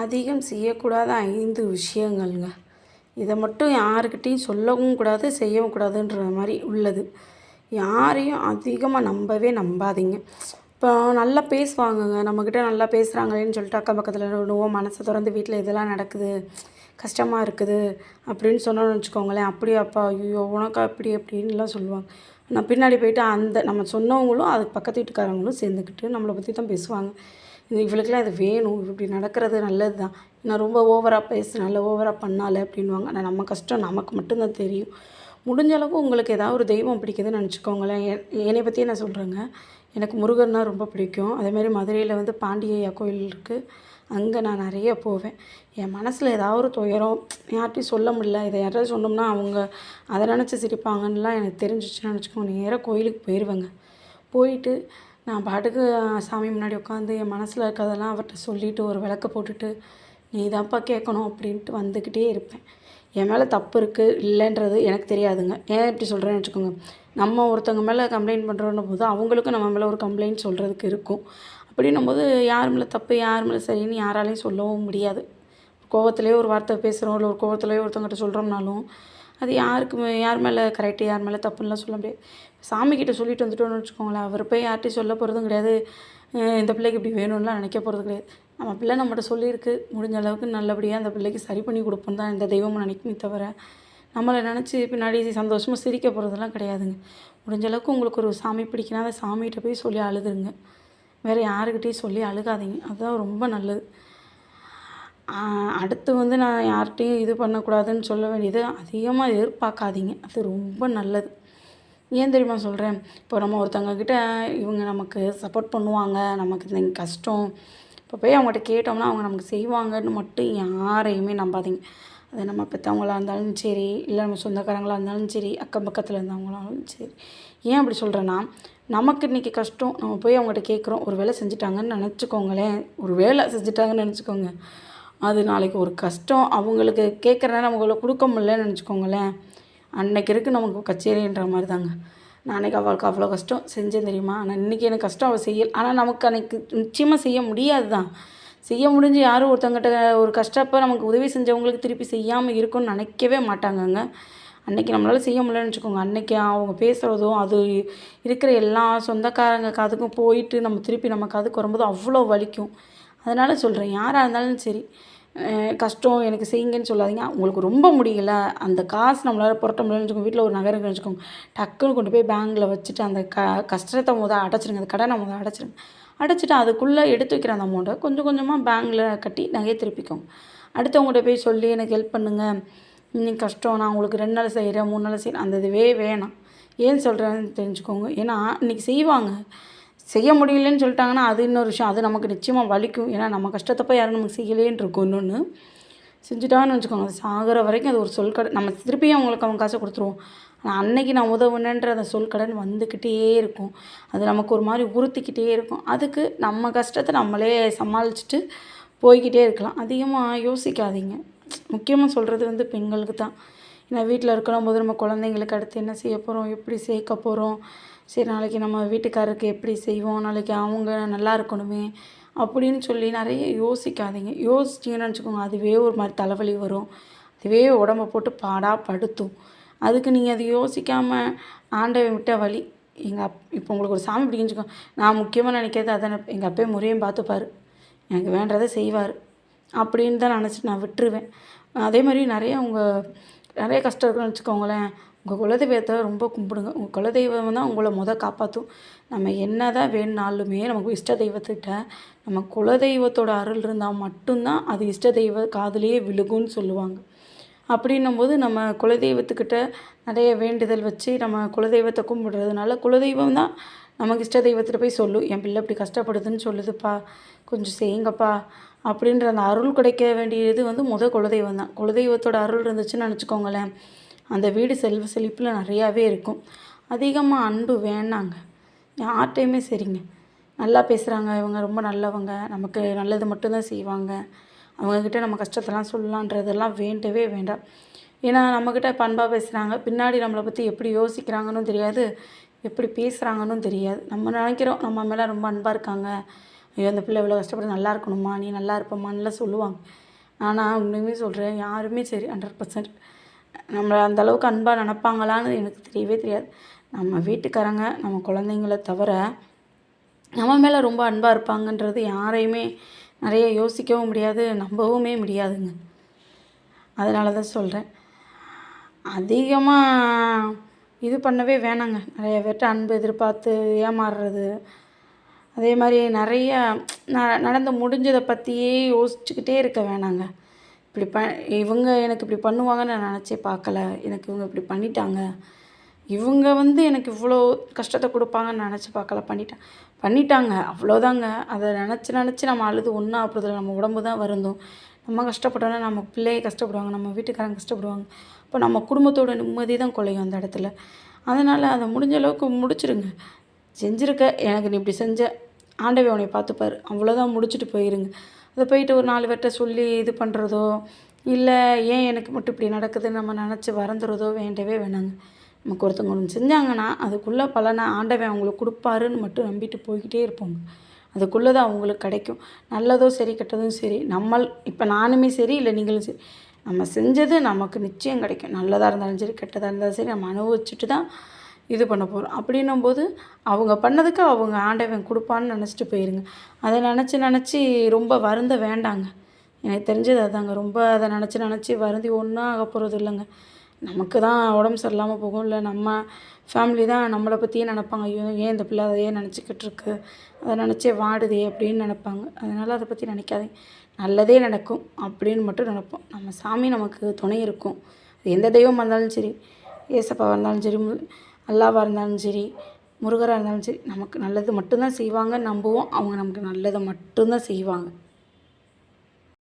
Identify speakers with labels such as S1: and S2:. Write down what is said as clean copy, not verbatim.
S1: அதிகம் செய்யக்கூடாத 5 விஷயங்கள்ங்க. இத மட்டும் யாருக்கிட்டயும் சொல்லவும் கூடாது, செய்யவும் கூடாதுன்ற மாரி உள்ளது. யாரையும் அதிகமா நம்பவே நம்பாதீங்க. இப்போ நல்லா பேசுவாங்கங்க. நம்மக்கிட்ட நல்லா பேசுகிறாங்களேன்னு சொல்லிட்டு அக்கம் பக்கத்தில விடுவோம். மனச தொறந்து வீட்ல இதெல்லாம் நடக்குது, கஷ்டமா இருக்குது அப்படின்னு சொன்னோம்னு வச்சுக்கோங்களேன், "அப்படியாப்பா! ஐயய்யோ! உனக்கா இப்படி?" அப்படின்லாம் சொல்லுவாங்க. ஆனா பின்னாடி போயிட்டு அந்த நம்ம சொன்னவங்களும், அதுக்கு பக்கத்து வீட்டுக்காரங்களும் சேர்ந்துக்கிட்டு நம்மள பத்தி தான் பேசுவாங்க. இவளுக்கெல்லாம் இது வேணும். இப்படி நடக்கிறது நல்லது தான். நான் ரொம்ப ஓவரா பேசுனால, ஓவரா பண்ணால அப்படின்னுவாங்க. ஆனா நம்ம கஷ்டம் நமக்கு மட்டும் தான் தெரியும். முடிஞ்ச அளவு உங்களுக்கு ஏதாவது ஒரு தெய்வம் பிடிக்குதுன்னு நெனச்சுக்கோங்களேன். என்னைய பத்தியே நான் சொல்றேங்க. எனக்கு முருகன்னா ரொம்ப பிடிக்கும். அதேமாரி மதுரையில வந்து பாண்டியய்யா கோயில் இருக்கு. அங்க நான் நெறைய போவேன். என் மனசுல ஏதாவது ஒரு துயரம் யார்ட்டயும் சொல்ல முடியல. இத யார்ட்டாவது சொன்னோம்னா, அவங்க அத நெனச்சு சிரிப்பாங்கன்னுலாம் எனக்கு தெரிஞ்சிச்சுன்னு வச்சுக்கோங்க, நேரா கோயிலுக்கு போயிருவேங்க. போயிட்டு நான் பாட்டுக்கு சாமி முன்னாடி உட்காந்து என் மனசில் இருக்கிறதெல்லாம் அவர்கிட்ட சொல்லிவிட்டு ஒரு விளக்க போட்டுட்டு, நீ தான்ப்பா கேட்கணும் அப்படின்ட்டு வந்துக்கிட்டே இருப்பேன். என் மேலே தப்பு இருக்குது இல்லைன்றது எனக்கு தெரியாதுங்க. ஏன் இப்படி சொல்கிறேன்னு வச்சுக்கோங்க, நம்ம ஒருத்தவங்க மேலே கம்ப்ளைண்ட் பண்ணுறோன்னும் போது அவங்களுக்கும் நம்ம மேலே ஒரு கம்ப்ளைண்ட் சொல்கிறதுக்கு இருக்கும். அப்படின்னும்போது யார் மேலே தப்பு யார் மேலே சரின்னு யாராலையும் சொல்லவும் முடியாது. கோவத்திலேயே ஒரு வார்த்தை பேசுகிறோம், இல்லை ஒரு கோவத்திலேயே ஒருத்தவங்ககிட்ட சொல்கிறோம்னாலும், அது யார் மேலே கரெக்டு, யார் மேலே தப்புன்னுலாம் சொல்ல முடியாது. சாமிக்கிட்ட சொல்லிட்டு வந்துட்டோம்னு வச்சுக்கோங்களேன், அவர் போய் யார்ட்டயும் சொல்ல போகிறதும் கிடையாது. இந்த பிள்ளைக்கு இப்படி வேணும்லாம் நினைக்க போகிறது கிடையாது. நம்ம பிள்ளை நம்மகிட்ட சொல்லியிருக்கு, முடிஞ்ச அளவுக்கு நல்லபடியாக அந்த பிள்ளைக்கு சரி பண்ணி கொடுப்போம் தான் எந்த தெய்வமும் நினைக்குமே தவிர, நம்மளை நினச்சி பின்னாடி சந்தோஷமாக சிரிக்க போகிறதெல்லாம் கிடையாதுங்க. முடிஞ்ச அளவுக்கு உங்களுக்கு ஒரு சாமி பிடிக்குன்னா, அந்த சாமிகிட்ட போய் சொல்லி அழுதுருங்க. வேறு யாருக்கிட்டேயும் சொல்லி அழுகாதீங்க. அதுதான் ரொம்ப நல்லது. அடுத்து வந்து நான் யார்கிட்டயும் இது பண்ணக்கூடாதுன்னு சொல்ல வேண்டியது, அதிகமாக எதிர்பார்க்காதீங்க. அது ரொம்ப நல்லது. ஏன் தெரியுமா சொல்கிறேன்? இப்போ நம்ம ஒருத்தவங்கக்கிட்ட இவங்க நமக்கு சப்போர்ட் பண்ணுவாங்க, நமக்கு இந்த கஷ்டம், இப்போ போய் அவங்ககிட்ட கேட்டோம்னா அவங்க நமக்கு செய்வாங்கன்னு மட்டும் யாரையுமே நம்பாதீங்க. அது நம்ம பெற்றவங்களா இருந்தாலும் சரி, இல்லை நம்ம சொந்தக்காரங்களா இருந்தாலும் சரி, அக்கம் பக்கத்தில் இருந்தவங்களாலும் சரி. ஏன் அப்படி சொல்கிறேன்னா, நமக்கு இன்றைக்கி கஷ்டம், நம்ம போய் அவங்ககிட்ட கேட்குறோம், ஒரு வேலை செஞ்சுட்டாங்கன்னு நினச்சிக்கோங்களேன், ஒரு வேலை செஞ்சுட்டாங்கன்னு நினச்சிக்கோங்க. அது நாளைக்கு ஒரு கஷ்டம் அவங்களுக்கு கேட்குற நேரம் அவங்கள கொடுக்க முடியலன்னு நினச்சிக்கோங்களேன், அன்னைக்கு இருக்குது நமக்கு கச்சேரின்ற மாதிரி தாங்க. நான் அன்றைக்கி அவளுக்கு அவ்வளோ கஷ்டம் செஞ்சேன் தெரியுமா? ஆனால் இன்றைக்கி எனக்கு கஷ்டம் அவள் செய்யல. ஆனால் நமக்கு அன்றைக்கி நிச்சயமாக செய்ய முடியாது தான். செய்ய முடிஞ்சு யாரும் ஒருத்தவங்ககிட்ட ஒரு கஷ்டப்போ நமக்கு உதவி செஞ்சவங்களுக்கு திருப்பி செய்யாமல் இருக்கும்னு நினைக்கவே மாட்டாங்கங்க. அன்றைக்கி நம்மளால் செய்ய முடியலன்னு வச்சுக்கோங்க, அன்றைக்கி அவங்க பேசுகிறதும் அது இருக்கிற எல்லா சொந்தக்காரங்க காதுக்கும் போயிட்டு நம்ம திருப்பி நம்ம காதுக்கு வரும்போது அவ்வளோ வலிக்கும். அதனால் சொல்கிறேன், யாராக இருந்தாலும் சரி, கஷ்டம் எனக்கு செய்யுங்கன்னு சொல்லாதீங்க. உங்களுக்கு ரொம்ப முடியல, அந்த காசு நம்மளால் புரட்ட முடியலன்னு வச்சுக்கோங்க, வீட்டில் ஒரு நகை இருக்குன்னு வச்சுக்கோங்க, டக்குன்னு கொண்டு போய் பேங்க்கில் வச்சுட்டு அந்த கஷ்டத்த அடைச்சிருங்க, அந்த கடனை அடைச்சிருங்க. அடைச்சிட்டு அதுக்குள்ளே எடுத்து வைக்கிற அந்த அமௌண்ட்டை கொஞ்சம் கொஞ்சமாக பேங்க்கில் கட்டி நகையை திருப்பிக்கோங்க. அடுத்தவங்கள்ட்ட போய் சொல்லி எனக்கு ஹெல்ப் பண்ணுங்கள், இன்னைக்கு கஷ்டம், நான் உங்களுக்கு 2 நாள் செய்கிறேன் 3 நாள் செய்கிறேன், அந்த இதுவே வேணாம். ஏன் சொல்கிறேன்னு தெரிஞ்சுக்கோங்க. ஏன்னா இன்றைக்கி செய்வாங்க, செய்ய முடியலன்னு சொல்லிட்டாங்கன்னா அது இன்னொரு விஷயம். அது நமக்கு நிச்சயமாக வலிக்கும். ஏன்னா நம்ம கஷ்டத்தப்போ யாரும் நமக்கு செய்யலேன்னு இருக்கும். இன்னொன்று செஞ்சுட்டான்னு வச்சுக்கோங்க, அது சாகிற வரைக்கும் அது ஒரு சொல்கடன். நம்ம திருப்பியும் அவங்களுக்கு அவங்க காசை கொடுத்துருவோம். ஆனால் அன்னைக்கு நான் உதவுனேன்ற அந்த சொல்கடன் வந்துக்கிட்டே இருக்கும். அது நமக்கு ஒரு மாதிரி உறுத்திக்கிட்டே இருக்கும். அதுக்கு நம்ம கஷ்டத்தை நம்மளே சமாளிச்சுட்டு போய்க்கிட்டே இருக்கலாம். அதிகமாக யோசிக்காதீங்க. முக்கியமாக சொல்கிறது வந்து பெண்களுக்கு தான். ஏன்னா வீட்டில் இருக்கணும்போது நம்ம குழந்தைங்களுக்கு அடுத்து என்ன செய்ய போகிறோம், எப்படி சேர்க்க போகிறோம், சரி நாளைக்கு நம்ம வீட்டுக்காரருக்கு எப்படி செய்வோம், நாளைக்கு அவங்க நல்லா இருக்கணுமே அப்படின்னு சொல்லி நிறைய யோசிக்காதீங்க. யோசிச்சிங்கன்னு வச்சுக்கோங்க, அதுவே ஒரு மாதிரி தலைவலி வரும், அதுவே உடம்ப போட்டு பாடாக படுத்தும். அதுக்கு நீங்கள் அதை யோசிக்காமல் ஆண்டவன் விட்ட வழி. இப்போ உங்களுக்கு ஒரு சாமி பிடிக்குன்னு வச்சுக்கோங்க, நான் முக்கியமாக நினைக்கிறது அதானே, எங்கள் அப்பயே முறையும் பார்த்துப்பார், எனக்கு வேண்டதை செய்வார் அப்படின்னு தான் நினச்சிட்டு நான் விட்டுருவேன். அதே மாதிரி நிறைய கஷ்டம் இருக்குன்னு வச்சுக்கோங்களேன், உங்கள் குலதெய்வத்தை ரொம்ப கும்பிடுங்க. உங்கள் குலதெய்வம் தான் உங்களை காப்பாற்றும். நம்ம என்ன தான் வேணுனாலுமே நமக்கு இஷ்ட தெய்வத்திட்ட நம்ம குலதெய்வத்தோட அருள் இருந்தால் மட்டும்தான் அது இஷ்ட தெய்வ காதுலேயே விழுகும்னு சொல்லுவாங்க. அப்படின்னும்போது நம்ம குலதெய்வத்துக்கிட்ட நிறைய வேண்டுதல் வச்சு நம்ம குலதெய்வத்தை கும்பிடுறதுனால குலதெய்வம் தான் நமக்கு இஷ்ட தெய்வத்திட்ட போய் சொல்லும், என் பிள்ளை இப்படி கஷ்டப்படுதுன்னு சொல்லுதுப்பா, கொஞ்சம் செய்யுங்கப்பா அப்படின்ற அந்த அருள் கிடைக்க வேண்டியது வந்து குலதெய்வம் தான். குலதெய்வத்தோட அருள் இருந்துச்சுன்னு நினச்சிக்கோங்களேன், அந்த வீடு செல்வ செழிப்பில் நிறையாவே இருக்கும். அதிகமாக அன்பு வேணாங்க யார்கிட்டையுமே. சரிங்க, நல்லா பேசுகிறாங்க, இவங்க ரொம்ப நல்லவங்க, நமக்கு நல்லது மட்டும்தான் செய்வாங்க, அவங்கக்கிட்ட நம்ம கஷ்டத்தெல்லாம் சொல்லலான்றதெல்லாம் வேண்டவே வேண்டாம். ஏன்னா நம்மக்கிட்ட பண்பாக பேசுகிறாங்க, பின்னாடி நம்மளை பற்றி எப்படி யோசிக்கிறாங்கன்னு தெரியாது, எப்படி பேசுகிறாங்கன்னு தெரியாது. நம்ம நினைக்கிறோம் நம்ம மேலே ரொம்ப அன்பாக இருக்காங்க, ஐயோ அந்த பிள்ளை இவ்வளோ கஷ்டப்பட்டு நல்லா இருக்கணுமா, நீ நல்லா இருப்பம்மான்னுலாம் சொல்லுவாங்க. ஆனால் உண்மையுமே சொல்கிறேன், யாருமே சரி 100% நம்மளை அந்தளவுக்கு அன்பாக நினப்பாங்களான்னு எனக்கு தெரியவே தெரியாது. நம்ம வீட்டுக்காரங்க, நம்ம குழந்தைங்கள தவிர நம்ம மேலே ரொம்ப அன்பாக இருப்பாங்கன்றது யாரையுமே நிறைய யோசிக்கவும் முடியாது, நம்பவுமே முடியாதுங்க. அதனால தான் சொல்கிறேன், அதிகமாக இது பண்ணவே வேணாங்க. நிறைய பேர்ட்ட அன்பு எதிர்பார்த்து ஏமாறுறது, அதே மாதிரி நிறைய நடந்து முடிஞ்சதை பற்றியே யோசிச்சுக்கிட்டே இருக்க வேணாங்க. இப்படி இவங்க எனக்கு இப்படி பண்ணுவாங்கன்னு நான் நினச்சே பார்க்கல, எனக்கு இவங்க இப்படி பண்ணிட்டாங்க, இவங்க எனக்கு இவ்வளோ கஷ்டத்தை கொடுப்பாங்கன்னு நினச்சி பார்க்கல, பண்ணிட்டாங்க அவ்வளோதாங்க. அதை நினச்சி நம்ம அழுது ஒன்றா அப்புறத்தில் நம்ம உடம்பு தான் வருந்தும். நம்ம கஷ்டப்பட்டோன்னா நம்ம பிள்ளையை கஷ்டப்படுவாங்க, நம்ம வீட்டுக்காரங்க கஷ்டப்படுவாங்க. அப்போ நம்ம குடும்பத்தோட நிம்மதி தான் குலையும் அந்த இடத்துல. அதனால் அதை முடிஞ்ச அளவுக்கு முடிச்சிடுங்க. செஞ்சுருக்க, எனக்கு நீ இப்படி செஞ்ச, ஆண்டவன் உன்னை பார்த்துப்பார், அவ்வளோதான், முடிச்சுட்டு போயிருங்க. அதை போயிட்டு ஒரு 4 பேர்கிட்ட சொல்லி இது பண்ணுறதோ, இல்லை ஏன் எனக்கு மட்டும் இப்படி நடக்குதுன்னு நம்ம நினச்சி வருந்துறதோ வேண்டவே வேணாங்க. நமக்கு ஒருத்தவங்க ஒன்று செஞ்சாங்கன்னா அதுக்குள்ளே பலனை ஆண்டவன் அவங்களுக்கு கொடுப்பாருன்னு மட்டும் நம்பிட்டு போய்கிட்டே இருப்போங்க. அதுக்குள்ளே தான் அவங்களுக்கு கிடைக்கும். நல்லதோ சரி, கெட்டதும் சரி, இப்போ நானுமே சரி, இல்லை நீங்களும் சரி, நம்ம செஞ்சது நமக்கு நிச்சயம் கிடைக்கும். நல்லதாக இருந்தாலும் சரி, கெட்டதாக இருந்தாலும் சரி, நம்ம அனுபவிச்சுட்டு தான் இது பண்ண போகிறோம். அப்படின்னும்போது அவங்க பண்ணதுக்கு அவங்க ஆண்டவன் கொடுப்பான்னு நினச்சிட்டு போயிருங்க. அதை நினச்சி ரொம்ப வருந்த வேண்டாங்க. எனக்கு தெரிஞ்சது அதாங்க. ரொம்ப அதை நினச்சி வருந்தி ஒன்றும் ஆக போகிறது இல்லைங்க. நமக்கு தான் உடம்பு சரியில்லாமல் போகும், இல்லை நம்ம ஃபேமிலி தான் நம்மளை பற்றியே நினப்பாங்க. ஐயோ ஏன் இந்த பிள்ளை அதையே நினச்சிக்கிட்டு இருக்கு, அதை நினச்சே வாடுதே அப்படின்னு நினப்பாங்க. அதனால் அதை பற்றி நினைக்காதீங்க. நல்லதே நடக்கும் அப்படின்னு மட்டும் நினைப்போம். நம்ம சாமி நமக்கு துணை இருக்கும். எந்த தெய்வமாக இருந்தாலும் சரி, ஏசப்பாவாக இருந்தாலும் சரி, அல்லாவாக இருந்தாலும் சரி, முருகராக இருந்தாலும் சரி, நமக்கு நல்லது மட்டும்தான் செய்வாங்கன்னு நம்புவோம். அவங்க நமக்கு நல்லதை மட்டும்தான் செய்வாங்க.